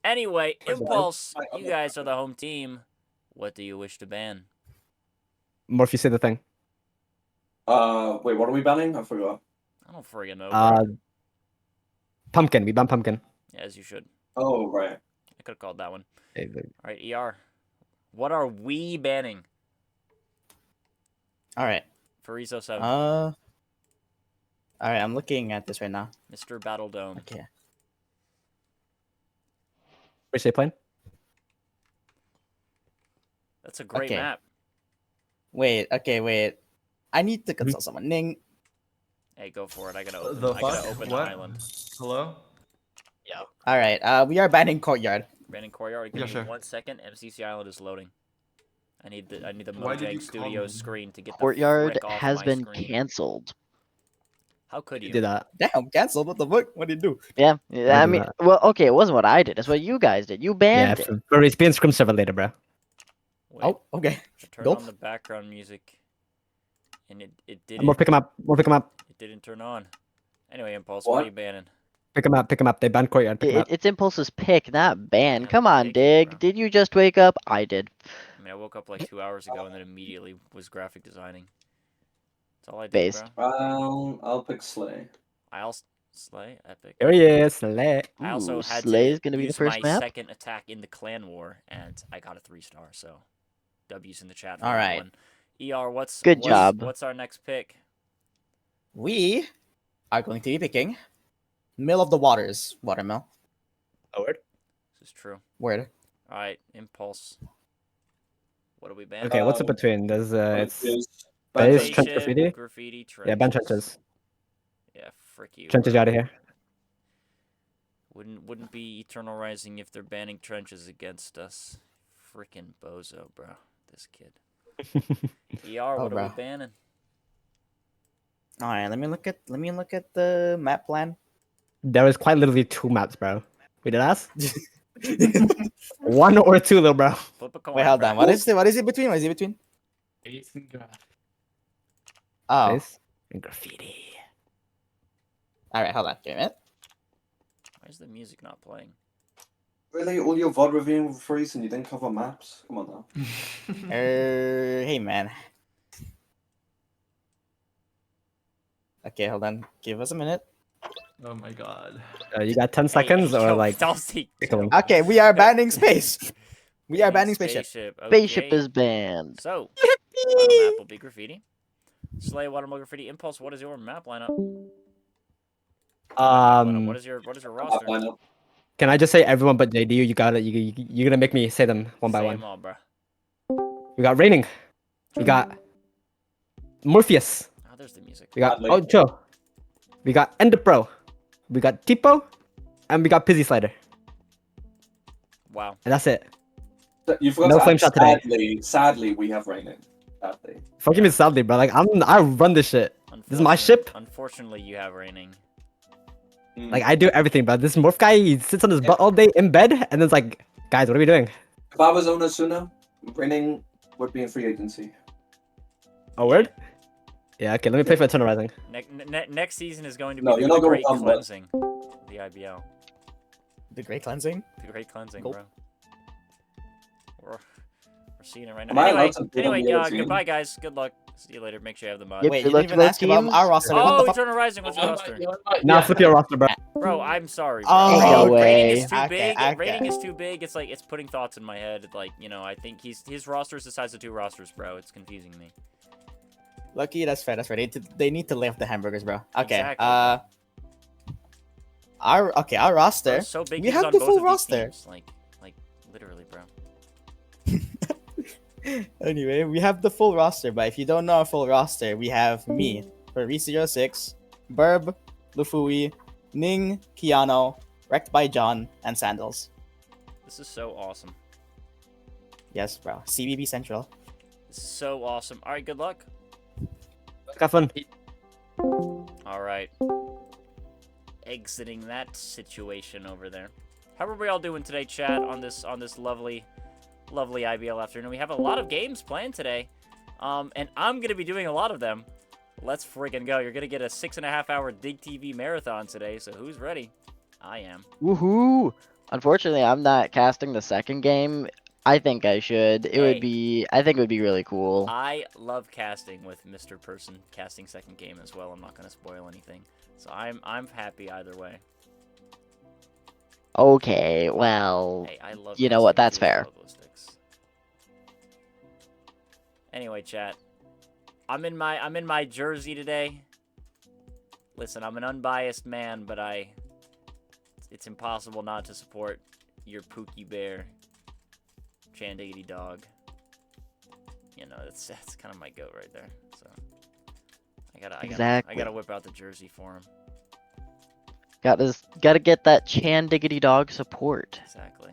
Anyway, Where's the Impulse, mic? you guys are the home team. What do you wish to ban? Morphe, say the thing. Wait, what are we banning? I forgot. I don't friggin' know, bro. Pumpkin. We ban pumpkin. As you should. Oh, right. I could have called that one. Hey, look. All right, ER. What are we banning? All right. For ESO 7. All right. I'm looking at this right now. Mr. Battle Dome. Okay. Where's they playing? That's a great Okay. map. Wait. Okay. Wait. I need to consult someone. Ning. Hey, go for it. I gotta open, The I gotta fuck? open What? the island. Hello? All right. We are banning courtyard. Banning Courtyard. Give Yeah, me sure. 1 second. MCC Island is loading. I need the Why did Mojang you call Studios me? screen to get the Courtyard frick off has my been screen. cancelled. How could you? Did that? Damn. Cancelled. What the fuck? What did you do? Yeah, I do mean, that. well, okay, it wasn't what I did. It's what you guys did. You Yeah, banned it. for it's being Scrim server later, bro. Wait, Oh. Okay. I turned Dope. on the background music, and it We'll didn't. pick him up. We'll pick him up. It didn't turn on. Anyway, Impulse, what What? are you banning? Pick him up. Pick him up. They banned courtyard. Pick him up. It's Impulse's pick, not ban. I'm Come on, picking, Dig. bro. Did you just wake up? I did. I mean, I woke up like 2 hours ago and then immediately was graphic designing. That's all I did, Based. bro. I'll pick Slay. I'll Slay Epic. Here he is. Select. I also Ooh, had Slay's to gonna be the use first my map? second attack in the clan war, and I got a 3-star. So, W's in the chat. For All right. everyone. ER, what's Good job. What's our next pick? We are going to be picking Mill of the Waters watermill. Forward. This is true. Word. All right, Impulse. What do we ban? Okay, what's in between? There's it's Base Base, trench Spaceship, graffiti? trenches. yeah, ban trenches. Yeah, frick you. Trenches bro. out of here. Wouldn't be Eternal Rising if they're banning trenches against us. Freaking bozo, bro. This kid. ER, what are bro. we banning? All right. Let me look at the map plan. There was quite literally 2 maps, bro. We did ask? 1 or 2, little bro. Flip a coin. Wait, hold bro. on. What is it? What is it between? What is it between? Oh. Base and graffiti. All right. Hold on. Give me a minute. Why is the music not playing? Really? All your VOD reviewing for free and you didn't cover maps? Come on now. Hey man. Okay, hold on. Give us a minute. Oh my god. You got 10 seconds Hey, or yo, like Dulcie, tickling? yo. Okay, we are banning space. We are banning spaceship. Spaceship okay. is banned. So, final map will be graffiti. Slay, Watermill, graffiti, Impulse. What is your map lineup? What is your roster? Lineup. Can I just say everyone but JD? You got it. You're gonna make me say them one by Say one. 'em all, bro. We got Raining. We got Morpheus. Oh, there's the music. We got Adley. Ocho. We got Enderpro. We got Tipo. And we got Pizzy Slider. Wow. And that's it. You forgot No to flame add, shot today. Sadly, we have Raining. Sadly. Fucking me sadly, bro. Like I run this shit. This is my ship. Unfortunately, you have raining. Like I do everything, bro. This Morph guy, he sits on his butt all day in bed, and then it's like, guys, what are we doing? If I was Onasuna, Raining would be in free agency. A word? Yeah. Okay. Let me play for Eternal Rising. Next season is going to be No, the you're not going Great down, bro. Cleansing. The IBL. The Great Cleansing. The Great Cleansing, Cool. bro. We're seeing it right Am now. I Anyway, allowed to bid on the other team? goodbye, guys. Good luck. See you later. Make sure you have the mod. Yep. Wait, good you luck didn't to even both ask about teams. our roster. What Oh, the fuck? Eternal Rising. What's your roster? Now flip your roster, bro. Bro, I'm sorry. Bro. Oh, No Rating way. is too Okay, big. okay. Rating is too big. It's like it's putting thoughts in my head. Like, you know, I think his roster is the size of 2 rosters, bro. It's confusing me. Lucky, that's fair. That's fair. They need to lay off the hamburgers, bro. Okay. Exactly. Our Bro, roster. it's so big. We he's have on the both full of these roster. teams. Like literally, bro. Anyway, we have the full roster, but if you don't know our full roster, we have me for Reese06, Burb, Lufui, Ning, Kiano, Wrecked by John, and Sandals. This is so awesome. Yes, bro. CBB Central. This is so awesome. All right, good luck. Have fun. All right. Exiting that situation over there. How are we all doing today, chat? On this lovely IBL afternoon. We have a lot of games planned today, and I'm gonna be doing a lot of them. Let's friggin' go! You're gonna get a 6.5-hour Dig TV marathon today. So who's ready? I am. Woohoo! Unfortunately, I'm not casting the second game. I think I should. It Hey. would be. I think it would be really cool. I love casting with Mr. Person casting second game as well. I'm not gonna spoil anything, so I'm happy either way. Okay, well, Hey, I love. You know what, casting that's with fair. Logo sticks. Anyway, chat. I'm in my jersey today. Listen, I'm an unbiased man, but it's impossible not to support your Pookie Bear, Chandiggity Dog. You know, that's kind of my goat right there. So I Exactly. gotta whip out the jersey for him. gotta get that Chandiggity Dog support. Exactly.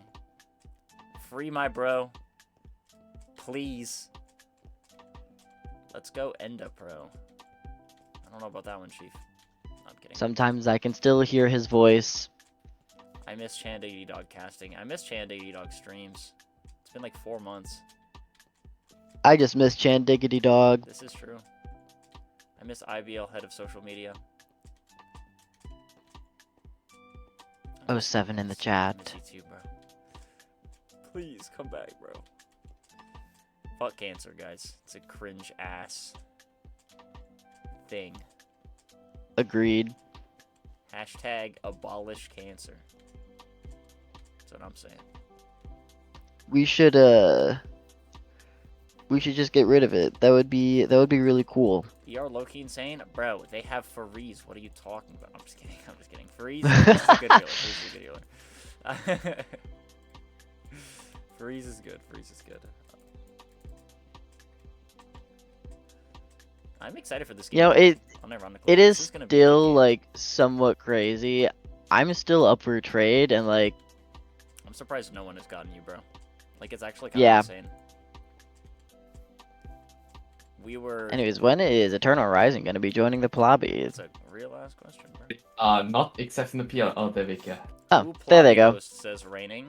Free my bro. Please. Let's go Enda Pro. I don't know about that one, Chief. No, I'm kidding. Sometimes I can still hear his voice. I miss Chandiggity Dog casting. I miss Chandiggity Dog streams. It's been like 4 months. I just miss Chandiggity Dog. This is true. I miss IBL head of social media. I miss- 07 in the I miss chat. you too, bro. Please come back, bro. Fuck cancer, guys. It's a cringe ass thing. Agreed. Hashtag abolish cancer. That's what I'm saying. We should just get rid of it. That would be really cool. ER Loki insane? Bro, they have Fareeze. What are you talking about? I'm just kidding. I'm just kidding. Fareeze is a good healer. Fareeze is a good healer. Fareeze is good. Fareeze is good. I'm excited for this game. You know, Unironically. it This is gonna be a good still game. like somewhat crazy. I'm still up for trade and like I'm surprised no one has gotten you, bro. Like, it's actually kind Yeah. of insane. We were... anyways, when is Eternal Rising gonna be joining the Plobby? It's a real ass question, bro. Not accepting the PR of the week. Oh, Who there they Plobby go. host says raining.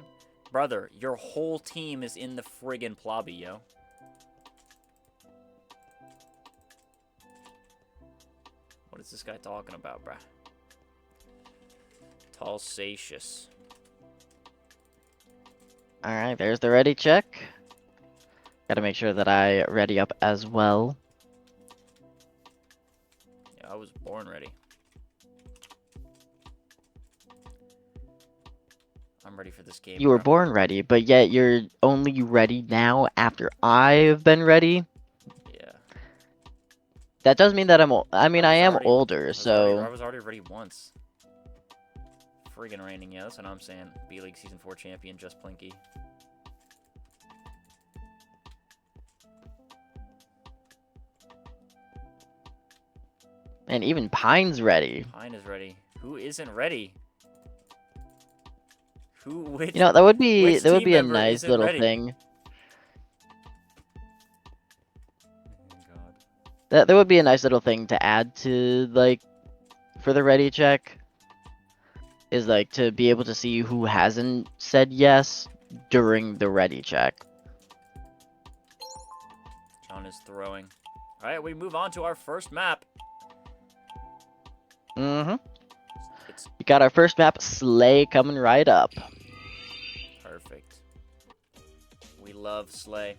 Brother, your whole team is in the friggin' Plobby, yo. What is this guy talking about, bruh? Talsatious. Alright, there's the ready check. Gotta make sure that I ready up as well. Yeah, I was born ready. I'm ready for this game. You were bro. born ready, but yet you're only ready now after I've been ready. Yeah. That does mean that I mean, I was am already- older, I so was already ready once. Friggin' raining, yeah, that's what I'm saying. B-League Season 4 champion, just Plinky. and even Pine's ready. Pine is ready. Who isn't ready? Which, You know, that would be which a team member nice isn't little ready? thing. Oh, God. That would be a nice little thing to add to like for the ready check. Is like to be able to see who hasn't said yes during the ready check. John is throwing. Alright, we move on to our first map. Mm-hmm. It's We got our first map, Slay, coming right up. perfect. We love Slay.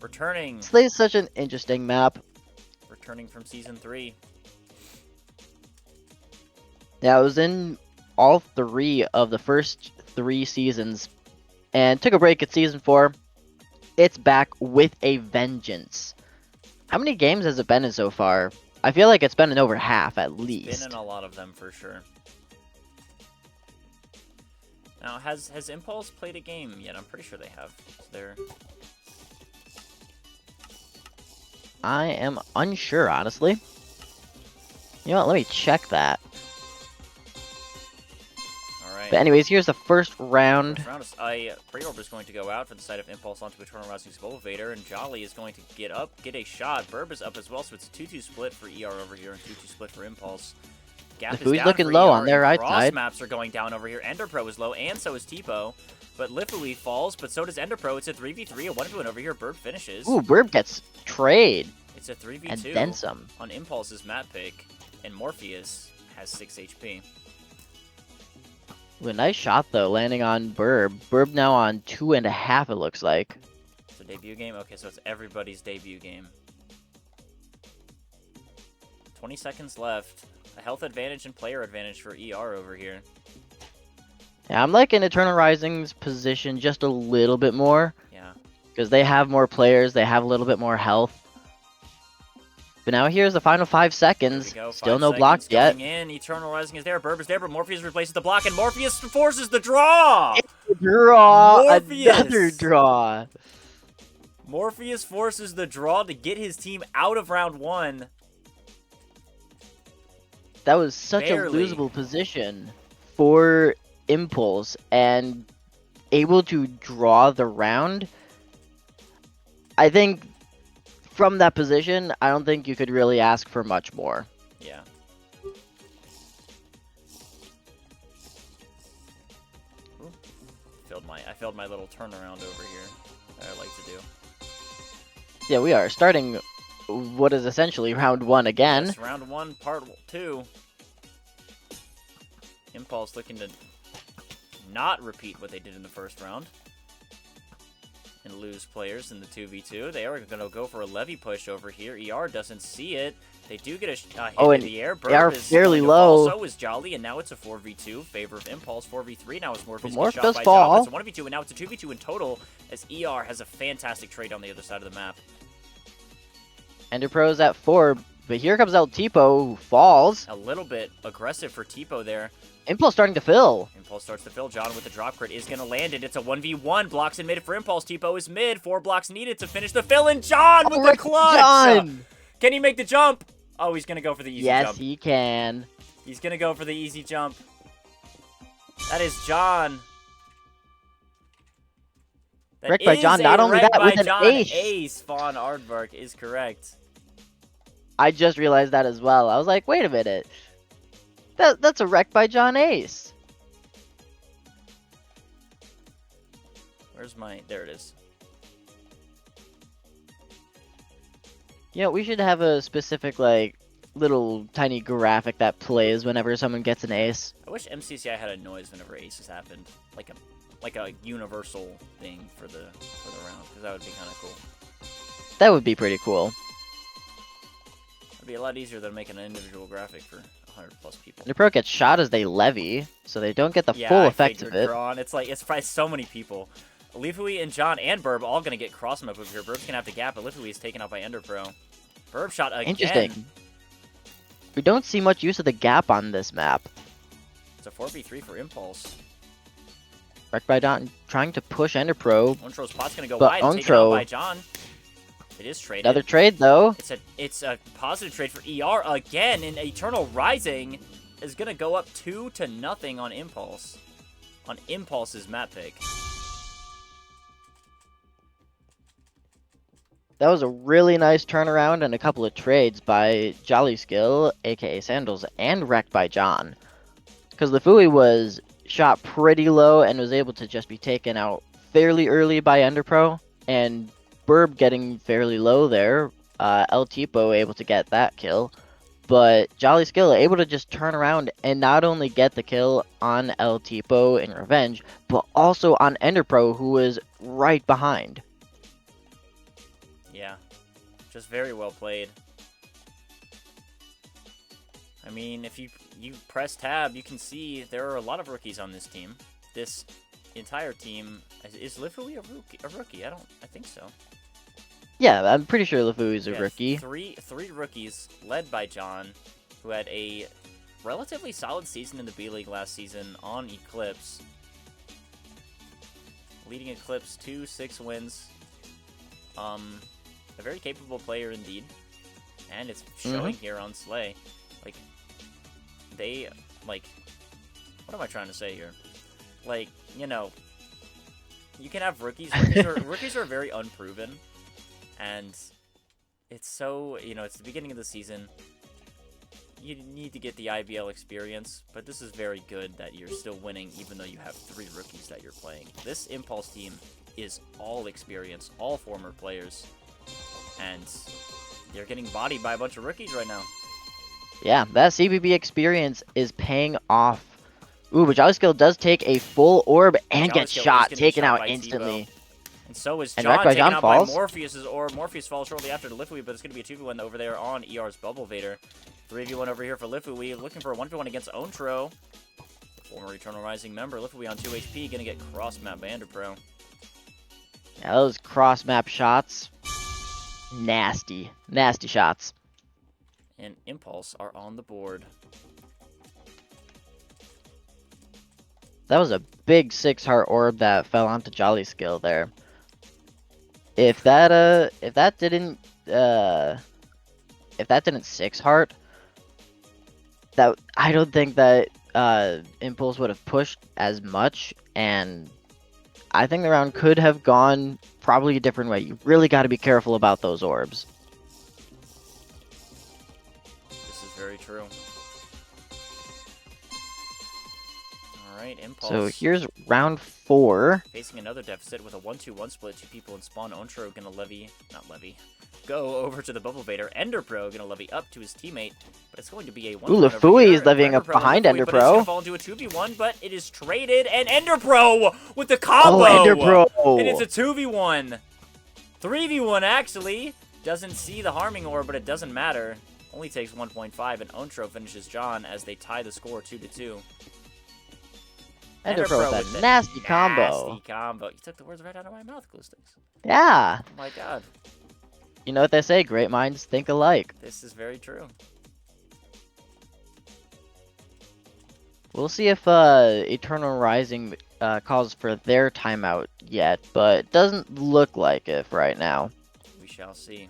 Returning Slay's such an interesting map. from Season 3. Yeah, I was in all 3 of the first 3 seasons and took a break at season 4. It's back with a vengeance. How many games has it been in so far? I feel like it's been in over half at Been least. in a lot of them for sure. Now, has Impulse played a game yet? I'm pretty sure they have. They're... I am unsure, honestly. You know what, let me check that. Alright. But anyways, here's the first round. First round is, Pre-Orb is going to go out for the side of Impulse onto Eternal Rising Skull Vader, and Jolly is going to get a shot. Burb is up as well, so it's a 2-2 split for ER over here, and 2-2 split for Impulse. Gap is Lifui's down looking for low ER, on their and right cross side. maps are going down over here. Enderpro is low, and so is Tipo. But Lifui falls, but so does Enderpro. It's a 3v3, a 1v1 over here. Burb finishes. Ooh, Burb gets trade It's a 3v2 and then some. on Impulse's map pick, and Morpheus has 6 HP. Ooh, a nice shot though, landing on Burb. Burb now on 2.5, it looks like. It's a debut game? Okay, so it's everybody's debut game. 20 seconds left. A health advantage and player advantage for ER over here. Yeah, I'm liking Eternal Rising's position just a little bit more. Yeah. Because they have more players, they have a little bit more health. But now here's the final 5 seconds. Here we go. Still 5 no seconds blocks yet. going in. Eternal Rising is there. Burb is there, but Morpheus replaces the block, and Morpheus forces the draw! Draw! Morpheus! Another draw! Morpheus forces the draw to get his team out of round 1. That was such Barely. a losable position for Impulse, and able to draw the round. I think from that position, I don't think you could really ask for much more. Yeah. Ooh. I failed my little turnaround over here that I like to do. Yeah, we are starting what is essentially round 1 again. Yes, round 1, part 2. Impulse looking to not repeat what they did in the first round and lose players in the 2v2. They are going to go for a levy push over here. ER doesn't see it. They do get a hit in and the air. they are Burb is fairly going to fall, low. So is Jolly, and now it's a 4v2 favor of Impulse. 4v3 now as Morpheus Morph gets shot does by fall. Jolly. It's a 1v2, and now it's a 2v2 in total as ER has a fantastic trade on the other side of the map. Enderpro's at 4, but here comes El Tipo, who falls. A little bit aggressive for Tipo there. Impulse starting to fill. Impulse starts to fill. John with the drop crit is going to land it. It's a 1v1. Blocks in mid for Impulse. Tipo is mid. 4 blocks needed to finish the fill. And John with the clutch. John! Can he make the jump? Oh, he's going to go for the easy Yes, jump. he can. He's going to go for the easy jump. That is John. That Wrecked by is John. a Not only wreck that, by with an John. ace. Ace. Fawn Aardvark is correct. I just realized that as well. I was like, wait a minute. That's a wreck by John Ace. Where's my... There it is. You know, we should have a specific, like, little tiny graphic that plays whenever someone gets an ace. I wish MCCI had a noise whenever aces happened. Like a universal thing for the round, because that would be kind of cool. That would be pretty cool. It'd be a lot easier than making an individual graphic for 100 plus people. The pro gets shot as they levy, so they don't get the Yeah, full I effect of figured, it. Drawn. It's probably so many people. Lifui and John and Burb all gonna get cross map over here. Burb's gonna have to gap, but Lifui is taken out by Enderpro. Burb shot again. Interesting. We don't see much use of the gap on this map. It's a 4v3 for Impulse. Wrecked by John trying to push Enderpro. Ontro's pot's gonna go But wide and taken out Ontro- by John. It is traded. Another trade though. It's a positive trade for ER again, and Eternal Rising is gonna go up 2-0 on Impulse. On Impulse's map pick. That was a really nice turnaround and a couple of trades by Jolly Skill, aka Sandals, and Wrecked by John. Because Lifui was shot pretty low and was able to just be taken out fairly early by Enderpro, and Burb getting fairly low there. El Tipo able to get that kill, but Jolly Skill able to just turn around and not only get the kill on El Tipo in revenge, but also on Enderpro, who was right behind. Yeah, just very well played. I mean, if you press tab, you can see there are a lot of rookies on this team. This entire team is Lifui a rookie? I think so. Yeah, I'm pretty sure Lifui's a Yeah, rookie. Three rookies led by John, who had a relatively solid season in the B League last season on Eclipse, leading Eclipse to 6 wins. A very capable player indeed, and it's showing here on Slay. Like, what am I trying to say here? Like, you know, you can have rookies. Rookies are very unproven, and it's so, you know, it's the beginning of the season. You need to get the IBL experience, but this is very good that you're still winning even though you have 3 rookies that you're playing. This Impulse team is all experience, all former players, and they're getting bodied by a bunch of rookies right now. Yeah, that CBB experience is paying off Ooh, but Jolly Skill does take a full orb and Jolly gets Skill is shot, gonna be taken shot out by T-Bow. instantly. And so is And John Wrecked by taken John out falls. by Morpheus's orb. Morpheus falls shortly after to Lifui, but it's going to be a 2v1 over there on ER's Bubble Vader. 3v1 over here for Lifui, looking for a 1v1 against Ontro. Former Eternal Rising member, Lifui on 2 HP, going to get cross-map by Enderpro. Yeah, those cross map shots. Nasty. Nasty shots. And Impulse are on the board. That was a big 6-heart orb that fell onto Jolly Skill there. If that didn't 6-heart, that I don't think that Impulse would have pushed as much, and I think the round could have gone probably a different way. You really got to be careful about those orbs. This is very true. Alright, Impulse. So here's round 4. Facing another deficit with a 1-2-1 split. 2 people in spawn. Ontro gonna go over to the Bubble Vader. Enderpro gonna levy up to his teammate, but it's going to be a 1 Ooh, Lifui is levying up behind But it's gonna Enderpro. fall into a 2v1, but it is traded, and Enderpro with the combo! Oh, Enderpro! And it's a 2v1. 3v1, actually. Doesn't see the harming orb, but it doesn't matter. Only takes 1.5, and Ontro finishes John as they tie the score 2-2. Enderpro with with a the nasty combo. Nasty combo. You took the words right out of my mouth, Glowsticks. Yeah. Oh my god. You know what they say, great minds think alike. This is very true. We'll see if Eternal Rising calls for their timeout yet, but it doesn't look like it right now. We shall see.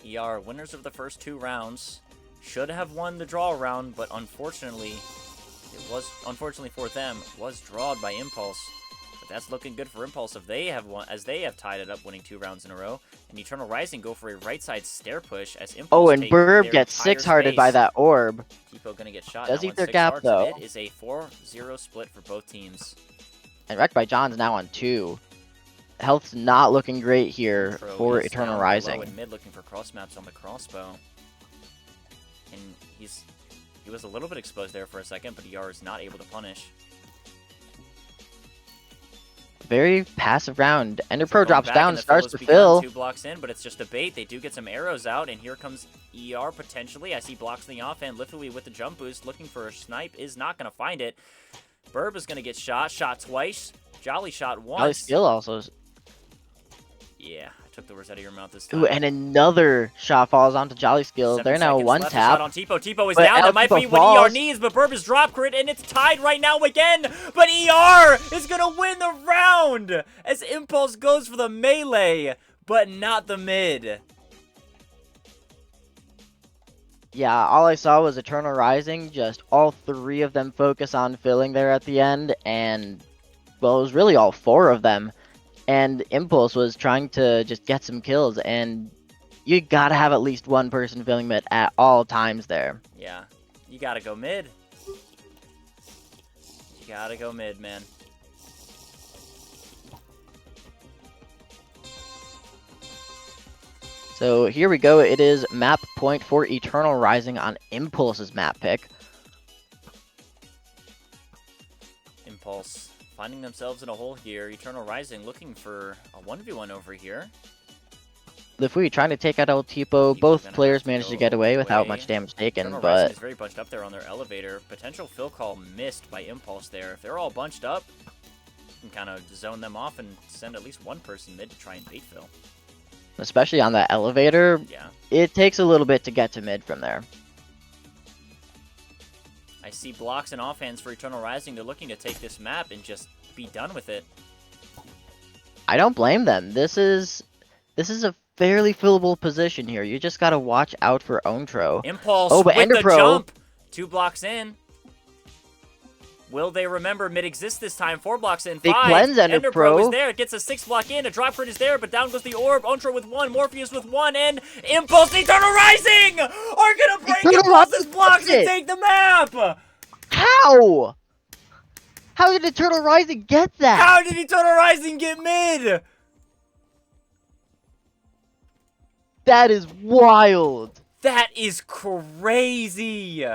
ER, winners of the first 2 rounds, should have won the draw round, but unfortunately for them, was drawed by Impulse. But that's looking good for Impulse if they have won, as they have tied it up, winning 2 rounds in a row. And Eternal Rising go for a right side stair push as Impulse. Oh, and take Burb their gets entire 6-hearted by space. that orb. Tipo gonna get shot. Does now eat on their 6 gap, hearts, though. and it is a 4-0 split for both teams. And Wrecked by John's now on 2. Health's not looking great here Intro for is Eternal down Rising. below in mid looking for cross maps on the crossbow. And he was a little bit exposed there for a second, but ER is not able to punish. Very passive round. Enderpro Going drops back, down, and the starts fill to has begun. fill. 2 blocks in, but it's just a bait. They do get some arrows out, and here comes ER potentially. I see blocks in the offhand. Lifui with the jump boost, looking for a snipe, is not going to find it. Burb is going to get shot twice. Jolly shot once. Jolly Skill also. Yeah, I took the words out of your mouth this time. Ooh, and another shot falls onto Jolly Skill. 7 They're now seconds one left. A shot tap. on Tipo. Tipo is But down. El That might Tipo be what ER falls. needs, but Burb is drop crit, and it's tied right now again. But ER is going to win the round as Impulse goes for the melee, but not the mid. Yeah, all I saw was Eternal Rising. Just all 3 of them focus on filling there at the end, and well, it was really all 4 of them. And Impulse was trying to just get some kills, and you gotta have at least one person filling mid at all times there. Yeah, you got to go mid. You got to go mid, man. So here we go. It is map point for Eternal Rising on Impulse's map pick. Impulse finding themselves in a hole here. Eternal Rising looking for a 1v1 over here. Lifui trying to take out El Tipo. Both gonna players have to managed to go get away without away. much damage taken, Eternal Rising but is very bunched up there on their elevator. Potential fill call missed by Impulse there. If they're all bunched up, you can kind of zone them off and send at least one person mid to try and bait fill. especially on that elevator, Yeah. it takes a little bit to get to mid from there. I see blocks and offhands for Eternal Rising. They're looking to take this map and just be done with it. I don't blame them. This is a fairly fillable position here. You just gotta watch out for Ontro. Impulse Oh, but with the Enderpro- jump. 2 blocks in. Will they remember mid exists this time? 4 blocks in. They 5. cleanse Enderpro. is there. It gets a 6 block in. A drop crit is there, but down goes the orb. Ontro with 1. Morpheus with 1. And Impulse Eternal Rising are going to break Eternal Impulse's Rising blocks gets and it. take the map. How? How did Eternal Rising get that? How did Eternal Rising get mid? That is wild. That is crazy.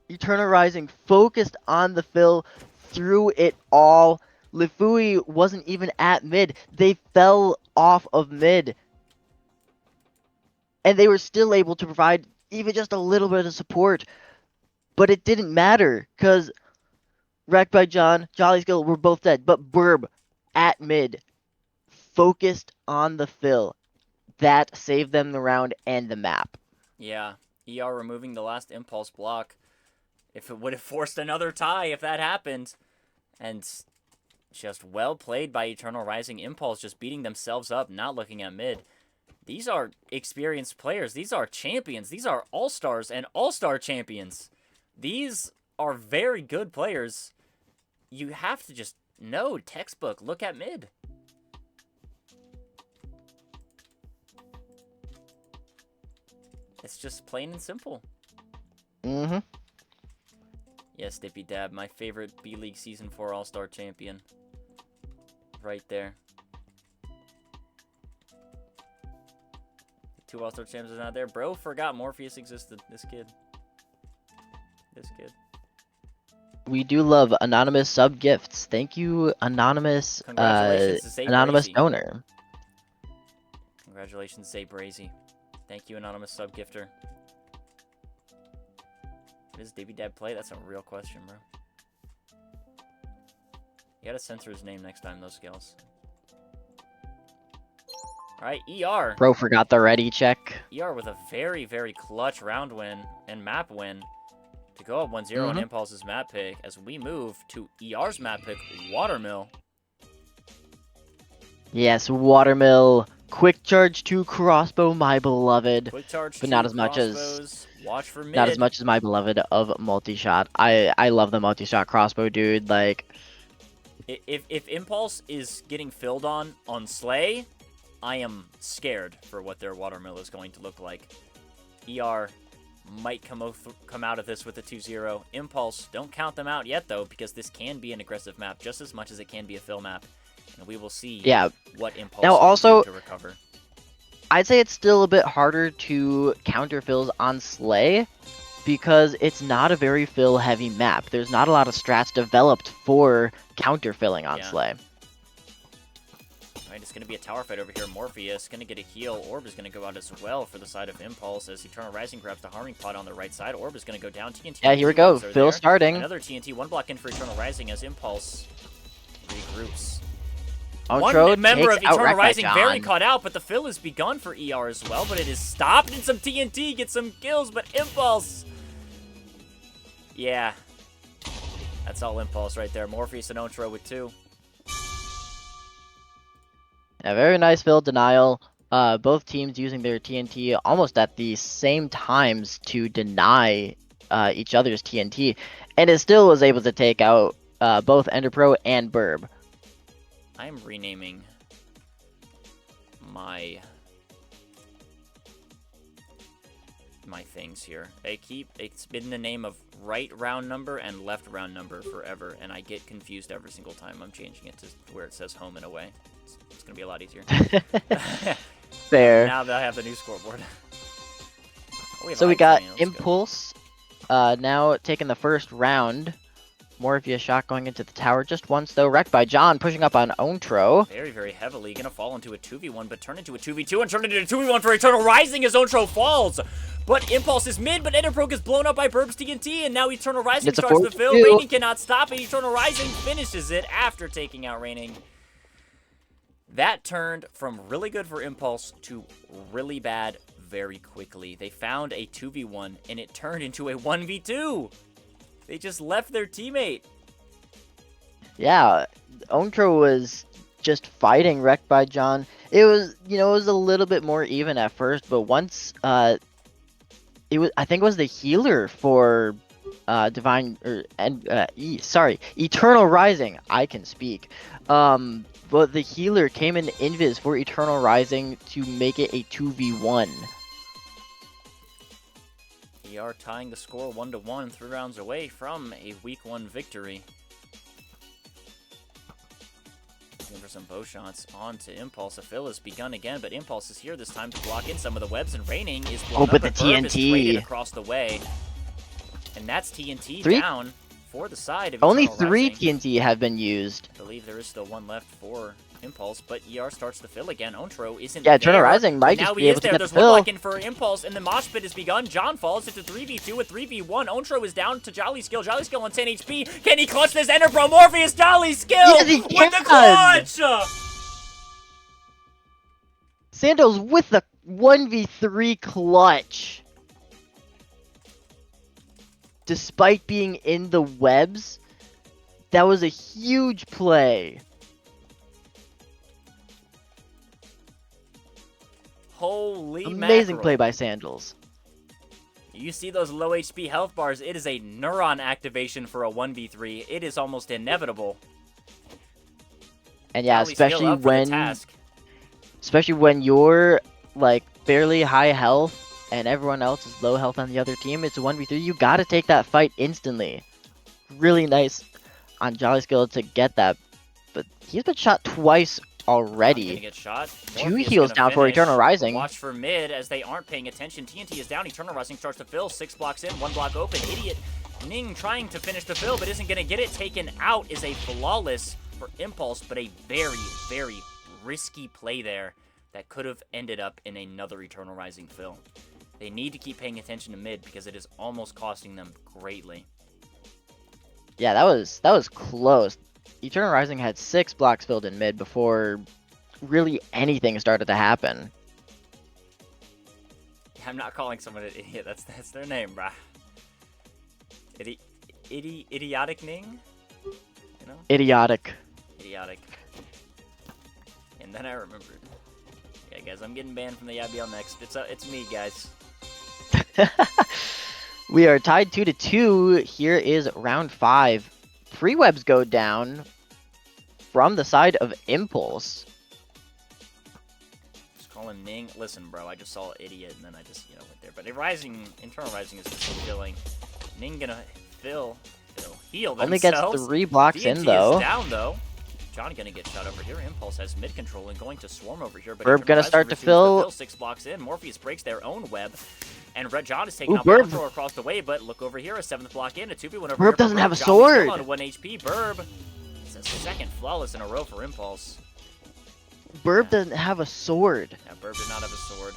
Eternal Rising focused on the fill, threw it all. Lifui wasn't even at mid. They fell off of mid. And they were still able to provide even just a little bit of support. But it didn't matter, because Wrecked by John, Jolly Skill were both dead. But Burb, at mid, focused on the fill. That saved them the round and the map. Yeah, ER removing the last impulse block. If it would have forced another tie if that happened. And just well played by Eternal Rising. Impulse just beating themselves up, not looking at mid. These are experienced players. These are champions. These are all-stars and all-star champions. These are very good players. You have to just know, textbook, look at mid. It's just plain and simple. Mm-hmm. Yes, Dippy Dab, my favorite B-League Season 4 All-Star champion. Right there. The 2 All-Star champions are not there. Bro forgot Morpheus existed. This kid. We do love anonymous sub gifts. Thank you, anonymous Congratulations to Zay anonymous Brazy. donor. Congratulations, Zay Brazy. Thank you, anonymous sub gifter. Does Dippy Dab play? That's a real question, bro. You gotta censor his name next time, those skills. Alright, ER. Bro forgot the ready check. ER with a very, very clutch round win and map win to go up 1-0 on Impulse's map pick as we move to ER's map pick, Watermill. Yes, Watermill. Quick charge to crossbow, my beloved. Quick charge But to not as much as crossbows. Watch for mid. not as much as my beloved of multi-shot. I love the multi-shot crossbow, dude. Like, If Impulse is getting filled on Slay, I am scared for what their Watermill is going to look like. ER might come out of this with a 2-0. Impulse, don't count them out yet, though, because this can be an aggressive map just as much as it can be a fill map. And we will see what Impulse now can also, do to recover. I'd say it's still a bit harder to counter fills on Slay because it's not a very fill-heavy map. There's not a lot of strats developed for counter-filling on Slay. Alright, it's going to be a tower fight over here. Morpheus going to get a heal. Orb is going to go out as well for the side of Impulse as Eternal Rising grabs the Harming Pod on the right side. Orb is going to go down. TNT. Yeah, here we go. Fill starting. Another TNT. One block in for Eternal Rising as Impulse regroups. Outro One member of takes out Eternal Wrecked by Rising very John. caught out, but the fill has begun for ER as well, but it is stopped, and some TNT gets some kills, but Impulse. Yeah. That's all Impulse right there. Morpheus and Outro with 2. A very nice fill denial. Both teams using their TNT almost at the same times to deny each other's TNT, and it still was able to take out both Enderpro and Burb. I'm renaming my things here. It's been the name of right round number and left round number forever, and I get confused every single time I'm changing it to where it says home and away. It's gonna be a lot easier. Fair. Now that I have the new scoreboard. So we got Impulse now taking the first round. Morpheus shot going into the tower just once, though. Wrecked by John, pushing up on Ontro. Very, very heavily. Gonna fall into a 2v1, but turn into a 2v2 and turn into a 2v1 for Eternal Rising as Ontro falls. But Impulse is mid, but Enderpro gets blown up by Burb's TNT, and now Eternal Rising starts the fill. Raining cannot stop it. Eternal Rising finishes it after taking out Raining. That turned from really good for Impulse to really bad very quickly. They found a 2v1, and it turned into a 1v2. They just left their teammate. Yeah, Ontro was just fighting Wrecked by John. It was, it was a little bit more even at first, but once, I think it was the healer for Eternal Rising. I can speak. But the healer came in invis for Eternal Rising to make it a 2v1. We are tying the score 1-1, 3 rounds away from a Week 1 victory. some bow shots onto Impulse. A fill has begun again, but Impulse is here this time to block in some of the webs, and Raining is blown but up, the Burb is TNT. traded across the way. And that's TNT Three- down for the side of Only Eternal 3 Rising. TNT have been used. I believe there is still one left for Impulse, but ER starts to fill again. Ontro isn't Yeah, there. Eternal Rising might Now just he be is able to there. get the There's one fill. lock in for Impulse, and the mosh pit has begun. John falls. It's a 3v2 with 3v1. Ontro is down to Jolly Skill. Jolly Skill on 10 HP. Can he clutch this Ender Bro? Morpheus Jolly Skill Yes, he with the can! clutch! Sandals with the 1v3 clutch. Despite being in the webs, that was a huge play. Holy Amazing mackerel. play by Sandals. You see those low HP health bars. It is a neuron activation for a 1v3. It is almost inevitable. And yeah, Jolly Skill especially up for the when task. you're like barely high health and everyone else is low health on the other team, it's a 1v3. You gotta take that fight instantly. Really nice on Jolly Skill to get that, but he's been shot twice Not gonna already. get shot. 2 Morpheus heals gonna down for finish. Eternal Rising. Watch for mid as they aren't paying attention. TNT is down. Eternal Rising starts to fill. 6 blocks in, 1 block open. Idiot Ning trying to finish the fill, but isn't gonna get it. Taken out is a flawless for Impulse, but a very, very risky play there that could have ended up in another Eternal Rising fill. They need to keep paying attention to mid because it is almost costing them greatly. Yeah, that was close. Eternal Rising had 6 blocks filled in mid before really anything started to happen. I'm not calling someone an idiot. That's their name, bruh. Idiotic Ning? You know? Idiotic. Idiotic. And then I remembered. Yeah, guys, I'm getting banned from the IBL next. It's me, guys. We are tied 2-2. Here is round 5. 3 webs go down from the side of Impulse. Just calling Ning. Listen, bro, I just saw idiot and then I just, went there. But Internal Rising is just filling. Ning gonna heal themselves. Only gets 3 blocks in DNT though. is down though. John gonna get shot over here. Impulse has mid control and going to swarm over here. But Burb Eternal gonna Rising start to resumes the fill. 6 blocks in. Morpheus breaks their own web. And Red John is taking Ooh, out Burb. control across the way, but look over here, a 7th block in, a 2v1 over Burb here. for doesn't have a John is still sword. on 1 HP. Burb. It's a second flawless in a row for Impulse. Burb doesn't have a sword. Yeah, Burb did not have a sword.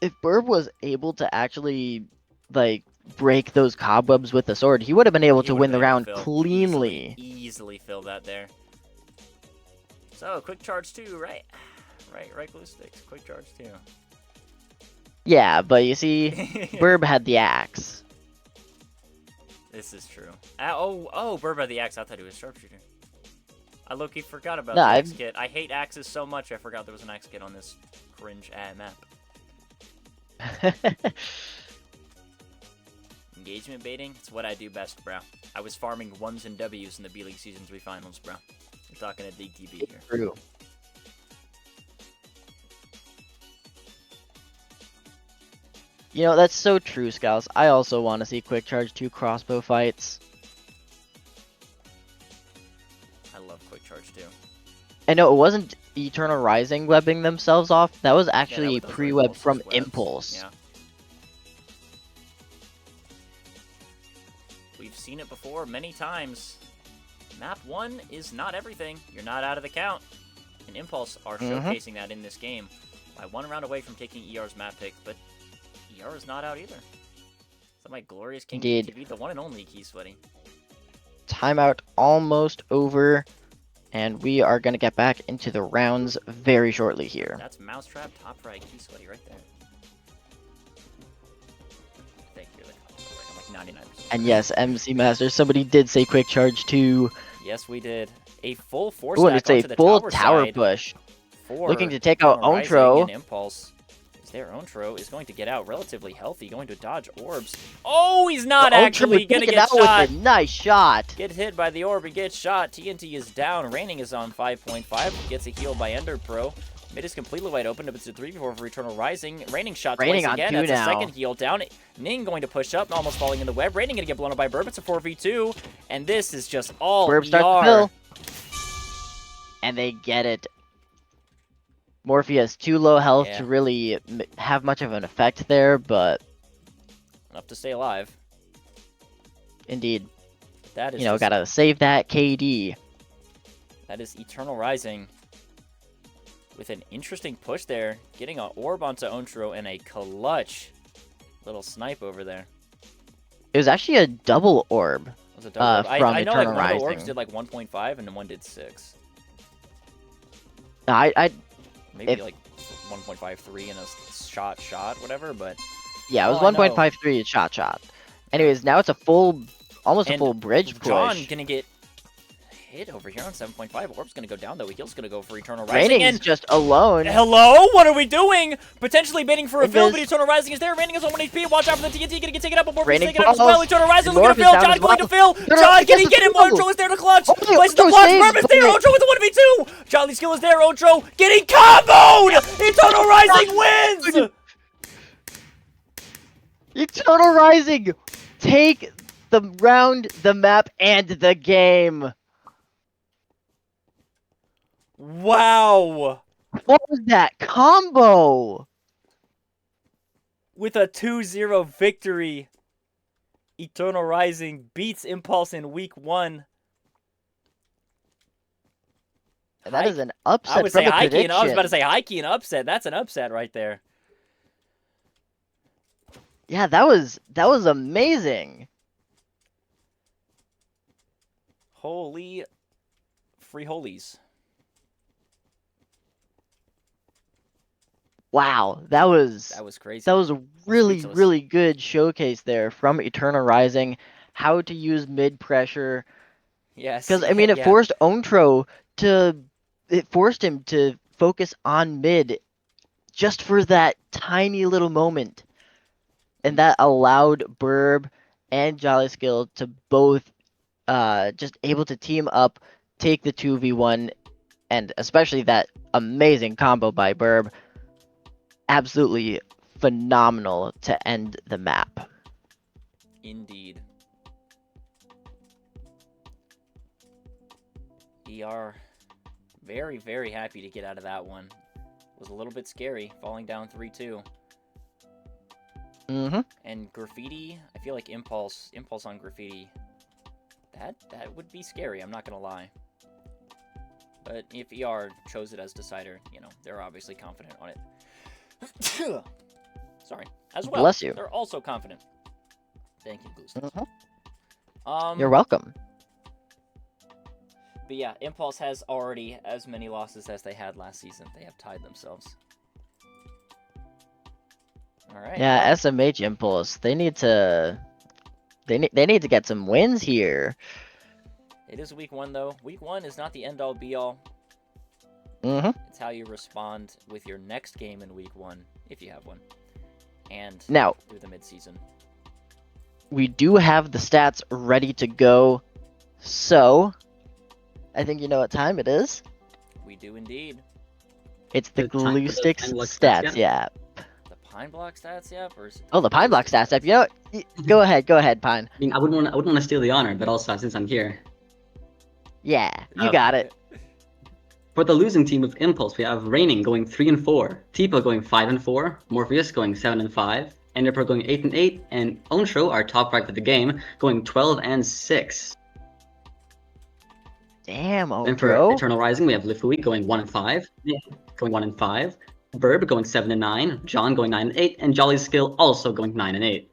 If Burb was able to actually, break those cobwebs with the sword, he would have been able He to would've win the been able round to fill. cleanly. Easily fill that there. So, quick charge 2, right? Right glue sticks. Quick charge 2. Yeah, but you see, Burb had the axe. This is true. Oh, Burb had the axe. I thought he was sharpshooter. I low-key forgot about No, the I've- axe kit. I hate axes so much, I forgot there was an axe kit on this cringe map. Engagement baiting, it's what I do best, bro. I was farming 1s and W's in the B-League Season 3 finals, bro. We're talking a Dig TV here. True. You know, that's so true, Scouts. I also want to see Quick Charge 2 crossbow fights. I love quick charge too. And no, it wasn't Eternal Rising webbing themselves off. That was actually Yeah, a that was pre-web Impulse's from webs. Impulse. Yeah. We've seen it before many times. Map 1 is not everything. You're not out of the count. And Impulse are showcasing that in this game. By 1 round away from taking ER's map pick, but ER is not out either. So my glorious King Indeed. TV, the one and only Key Sweaty. Timeout almost over. And we are going to get back into the rounds very shortly here. That's Mousetrap, top right, Key Sweaty right there. Thank you. I'm like 99%. And yes, MC Master, somebody did say Quick Charge 2. Yes, we did. A full 4 Ooh, and stack it's onto a the full tower tower side push. for Looking to take out Eternal Rising, Ontro. and Impulse. Their Ontro is going to get out relatively healthy, going to dodge orbs. Oh, he's not Ontro actually would going to take it get out shot. with a nice shot. Get hit by the orb and get shot. TNT is down. Raining is on 5.5. Gets a heal by Ender Pro. Mid is completely wide open. It's a 3v4 for Eternal Rising. Raining shot Raining twice on again. 2 That's now. a second heal down. Ning going to push up, almost falling in the web. Raining going to get blown up by Burb. It's a 4v2. And this is just all Burb starts ER. to fill. and they get it. Morphe has too low health Yeah. to really have much of an effect there, but Enough to stay alive. indeed, That is you know, just- gotta save that KD. That is Eternal Rising. With an interesting push there. Getting an orb onto Ontro and a clutch little snipe over there. It was actually a double orb. It was a double orb. I from know like Eternal one of the orbs Rising. did like 1.5 and then one did 6. I Maybe If- like 1.53 and a shot, whatever, but yeah, it was Oh, I know. 1.53 shot. Anyways, now it's a full, almost a And full bridge push. John gonna get hit over here on 7.5. Orb's gonna go down though. Heal's gonna go for Eternal Rising. Raining And is just alone. hello, what are we doing? Potentially baiting for a fill, Invis. but Eternal Rising is there. Raining is on 1 HP. Watch out for the TNT. Gonna get taken up. Morpheus Raining taken up as well. falls. Eternal Rising And looking to Morpheus fill. down John as going to well. fill. No, no, John, he can he gets get him? the double. Ontro is there to clutch. Oh, Places the Ontro clutch. saves, Purpose there. but- Ontro with the 1v2. Jolly's skill is there. Ontro getting comboed. Eternal Rising wins. Eternal Rising, take the round, the map, and the game. Wow. What was that combo? With a 2-0 victory, Eternal Rising beats Impulse in week 1. That is an I upset would from say the Heike, prediction. and I was about to say Heike and upset. That's an upset right there. Yeah, that was amazing. Holy free holies. Wow, that was crazy. a really speechless. really good showcase there from Eternal Rising. How to use mid pressure, Yes. because I mean it yeah. forced Ontro to, it forced him to focus on mid, just for that tiny little moment, and that allowed Burb and Jolly Skill to both just able to team up, take the 2v1, and especially that amazing combo by Burb. Absolutely phenomenal to end the map. Indeed. We are very, very happy to get out of that one. Was a little bit scary, falling down 3-2. Mm-hmm. And Graffiti, I feel like Impulse on Graffiti, that would be scary, I'm not gonna lie. But if ER chose it as decider, you know, they're obviously confident on it. Sorry. As well. Bless you. They're also confident. Thank you, Glue. You're welcome. But yeah, Impulse has already as many losses as they had last season. They have tied themselves. All right. Yeah, SMH Impulse. They need to. They need to get some wins here. It is week 1 though. Week 1 is not the end all be all. Mm-hmm. It's how you respond with your next game in week 1, if you have one, and Now through the midseason. we do have the stats ready to go, so I think you know what time it is. We do indeed. It's the Good time for the Glue Pine Block stats. stats, Yeah. The Pine Block stats, yeah. Oh, the Pine Block stats. You know what? Go ahead, Pine. I mean, I wouldn't want to steal the honor, but also since I'm here, Yeah, you Oh. got it. for the losing team with Impulse, we have Raining going 3-4, Tipo going 5-4, Morpheus going 7-5, Enderpearl going 8-8, and Ontro, our top right of the game, going 12-6. Damn, And for Ontro. Eternal Rising, we have Lifui going 1-5, going 1-5, Burb going 7-9, John going 9-8, and Jolly Skill also going 9-8.